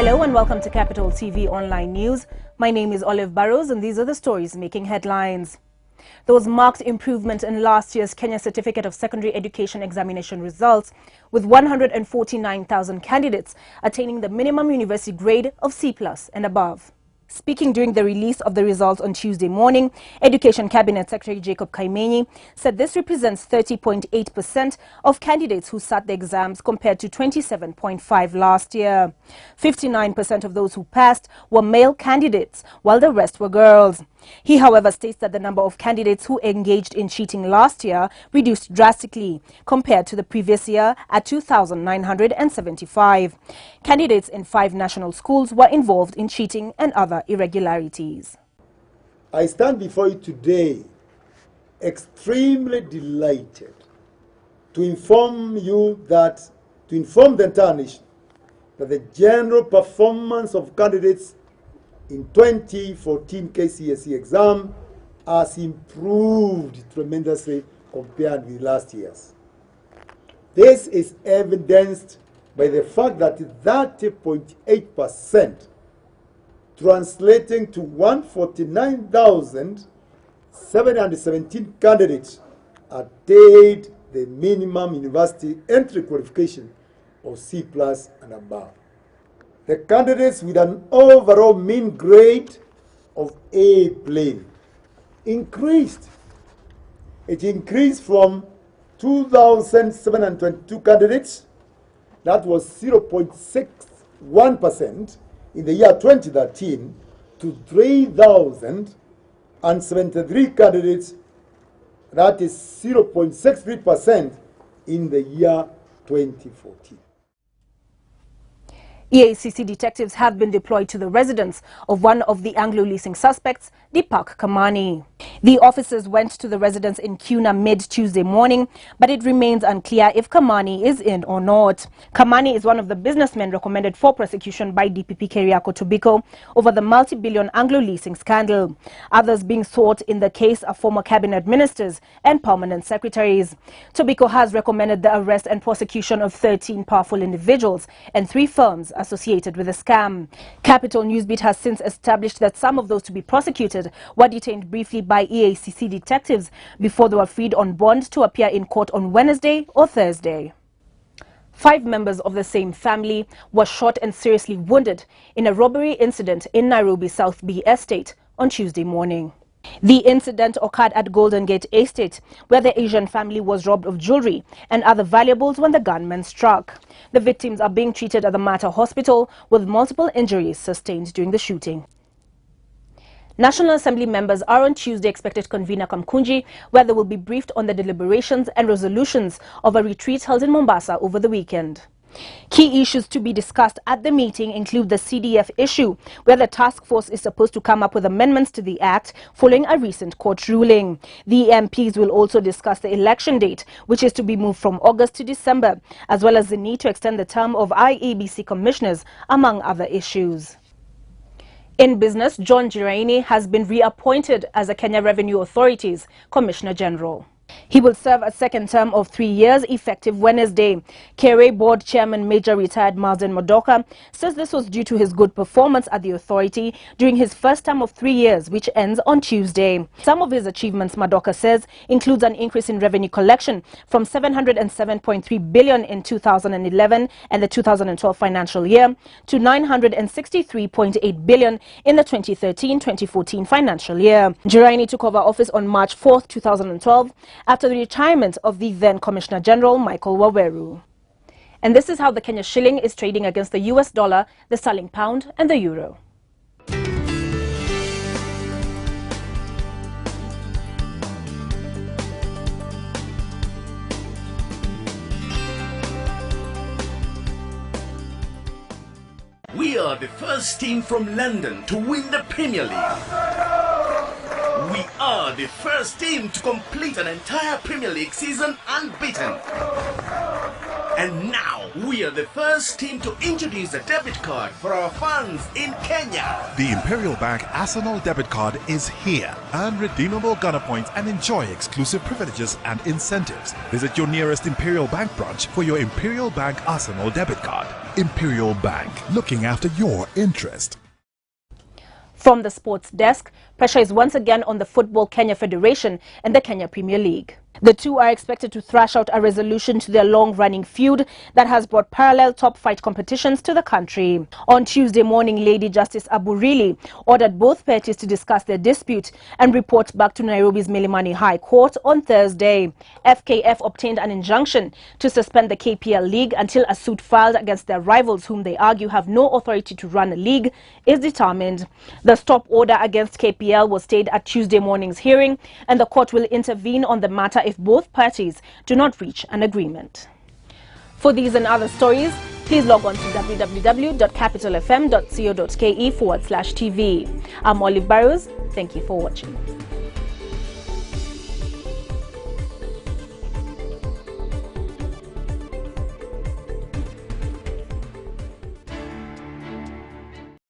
Hello and welcome to Capital TV Online News. My name is Olive Barrows and these are the stories making headlines. There was marked improvement in last year's Kenya Certificate of Secondary Education examination results, with 149,000 candidates attaining the minimum university grade of C+ and above. Speaking during the release of the results on Tuesday morning, Education Cabinet Secretary Jacob Kaimenyi said this represents 30.8% of candidates who sat the exams compared to 27.5% last year. 59% of those who passed were male candidates, while the rest were girls. He, however, states that the number of candidates who engaged in cheating last year reduced drastically compared to the previous year at 2,975. Candidates in 5 national schools were involved in cheating and other irregularities. I stand before you today extremely delighted to inform the entire nation that the general performance of candidates in 2014 KCSE exam has improved tremendously compared with last year's. This is evidenced by the fact that 30.8%, translating to 149,717 candidates, attained the minimum university entry qualification of C+ and above. The candidates with an overall mean grade of A plain increased. It increased from 2,722 candidates, that was 0.61% in the year 2013, to 3,073 candidates, that is 0.63% in the year 2014. EACC detectives have been deployed to the residence of one of the Anglo Leasing suspects, Deepak Kamani. The officers went to the residence in Kuna mid-Tuesday morning, but it remains unclear if Kamani is in or not. Kamani is one of the businessmen recommended for prosecution by DPP Keriako Tobiko over the multi-billion Anglo Leasing scandal. Others being sought in the case are former cabinet ministers and permanent secretaries. Tobiko has recommended the arrest and prosecution of 13 powerful individuals and 3 firms associated with the scam. Capital Newsbeat has since established that some of those to be prosecuted were detained briefly by EACC detectives before they were freed on bond to appear in court on Wednesday or Thursday. 5 members of the same family were shot and seriously wounded in a robbery incident in Nairobi South B Estate on Tuesday morning. The incident occurred at Golden Gate Estate, where the Asian family was robbed of jewelry and other valuables when the gunman struck. The victims are being treated at the Mater Hospital with multiple injuries sustained during the shooting. National Assembly members are on Tuesday expected to convene a Kamkunji, where they will be briefed on the deliberations and resolutions of a retreat held in Mombasa over the weekend. Key issues to be discussed at the meeting include the CDF issue, where the task force is supposed to come up with amendments to the Act following a recent court ruling. The MPs will also discuss the election date, which is to be moved from August to December, as well as the need to extend the term of IEBC commissioners, among other issues. In business, John Giraini has been reappointed as the Kenya Revenue Authority's Commissioner General. He will serve a second term of 3 years effective Wednesday. KRA Board Chairman Major Retired Marsden Madoka says this was due to his good performance at the authority during his first term of 3 years, which ends on Tuesday. Some of his achievements, Madoka says, includes an increase in revenue collection from 707.3 billion in 2011 and the 2012 financial year to 963.8 billion in the 2013-2014 financial year. Giraini took over office on March 4, 2012, after the retirement of the then Commissioner General Michael Waweru. And this is how the Kenya shilling is trading against the US dollar, the sterling pound and the euro. We are the first team from London to win the Premier League. We are the first team to complete an entire Premier League season unbeaten. And now, We are the first team to introduce a debit card for our fans in Kenya. The Imperial Bank Arsenal debit card is here. Earn redeemable Ghana points and enjoy exclusive privileges and incentives. Visit your nearest Imperial Bank branch for your Imperial Bank Arsenal debit card. Imperial Bank, looking after your interest. From the sports desk, pressure is once again on the Football Kenya Federation and the Kenya Premier League. The two are expected to thrash out a resolution to their long-running feud that has brought parallel top flight competitions to the country. On Tuesday morning, Lady Justice Aburili ordered both parties to discuss their dispute and report back to Nairobi's Milimani High Court on Thursday. FKF obtained an injunction to suspend the KPL League until a suit filed against their rivals, whom they argue have no authority to run a league, is determined. The stop order against KPL was stayed at Tuesday morning's hearing, and the court will intervene on the matter if both parties do not reach an agreement. For these and other stories, please log on to www.capitalfm.co.ke/TV. I'm Olive Barrows. Thank you for watching.